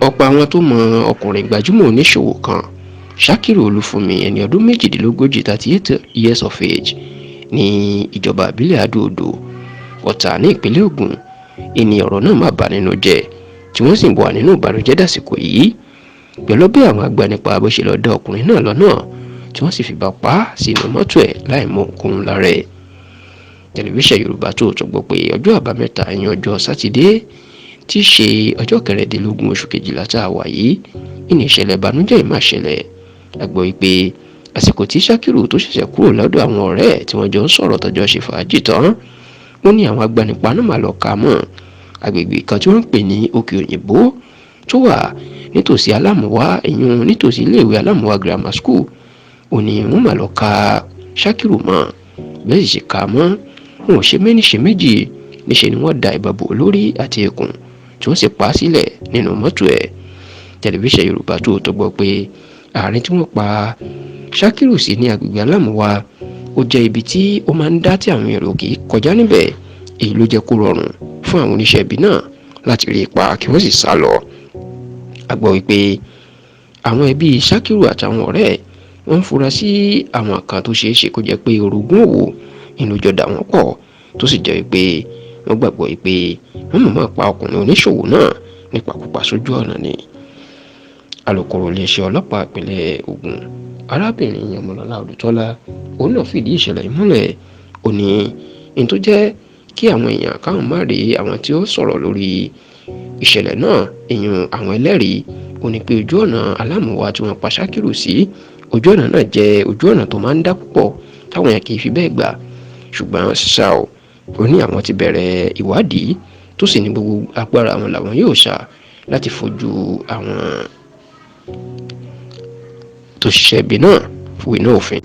ọ̀pọ̀ àwọn tó mọ ọkùnrin gbajúmọ̀ oníṣòwò kan Ṣakiru Olúfúnmi ẹni ọdún méjìdínlógójì 38 years of age ní ìjọba ìbílẹ̀ Adó-Odò Ọ̀tà ní ìpínlẹ̀ Ògùn ìní ọ̀rọ̀ náà má bà nínú jẹ́ tí wọ́n sì wà nínú ìbànújẹ́ dàsìkò yìí pẹ̀lú bí àwọn agbanipa bó ṣe lọ dá ọkùnrin náà lọ́nà tí wọ́n sì fìbá pa á sínú mọ́tò ẹ̀ láì mọ ohunkóhun lára ẹ̀. Tẹlifíṣàn Yorùbá Tòótọ́ gbọ́ pé ọjọ́ àbámẹ́ta ìyẹn ọjọ́ sátidé tí í ṣe ọjọ́ 15 oṣù kejìlá tá a wà yìí ìní ìṣẹ̀lẹ̀ ìbànújẹ́ yìí máa ṣẹlẹ̀. A gbọ́ pé àsìkò tí Ṣakiru tó ṣẹ̀ṣẹ̀ kúrò lọ́dọ̀ àwọn ọ̀rẹ́ ẹ̀ tí wọ́n jọ ń sọ̀rọ̀ tọ́jọ́ ṣe fàájì tán wọ́n ní àwọn agbanipa náà máa lọ kà á mọ́ agbègbè kan tí wọ́n ń pè ní Òkè Òyìnbó tó wà nítòsí Alámùwá ìyún nítòsí iléèwé Alámùwá grammar school ó ní wọ́n máa lọ ka Ṣakiru mọ́ bẹ́ẹ̀ sì ṣe kà á mọ́ wọn ò ṣe méní ṣe méjì níṣẹ́ ni wọ́n da ìbọn bò lórí àti ikùn tí wọ́n sì pa á sílẹ̀ nínú mọ́tò ẹ̀. Tẹlifíṣàn Yorùbá Tòótọ́ gbọ́ pé àárín tí wọ́n pa Ṣakiru sí ní agbègbè Alámùwá ó jẹ́ ibi tí ó máa ń dá tí àwọn èrò kì í kọjá níbẹ̀ èyí ló jẹ́ kó rọrùn fún àwọn oníṣẹ́ ibi náà láti rí i pa kí wọ́n sì sá lọ. A gbọ́ wípé àwọn ẹbí Ṣakiru àtàwọn ọ̀rẹ́ ẹ̀ wọ́n ń fura sí àwọn kan tó ṣeé ṣe kó jẹ́ pé orogún òwò ìlú jọ dà wọ́n pọ̀ tó sì jẹ́ wípé wọ́n gbàgbọ́ wípé wọ́n mọ̀ọ́mọ̀ pa ọkùnrin oníṣòwò náà nípakúpa sójú ọ̀nà ni. Alukoro iléeṣẹ́ ọlọ́pàá ìpínlẹ̀ Ògùn arábìnrin Ọmọlọ́lá Odùtọ́lá òun náà fìdí ìṣẹ̀lẹ̀ ìmúlẹ̀ ó ní ní tó jẹ́ kí àwọn èèyàn káwọn má rí àwọn tí ó sọ̀rọ̀ lórí ìṣẹ̀lẹ̀ náà èèyàn àwọn ẹlẹ́rìí ó ní pé ojú ọ̀nà Alámùwá tí wọ́n pa Ṣakiru sí ojú ọ̀nà náà jẹ́ ojú ọ̀nà tó máa ń dá púpọ̀ táwọn èèyàn kì í fi bẹ́ẹ̀ gbà ṣùgbọ́n ṣá ó ní àwọn ti bẹ̀rẹ̀ ìwádìí tó sì ní gbogbo agbára àwọn làwọn yóò ṣá láti fojú àwọn tó ṣiṣẹ́ ibi náà fún iná òfin.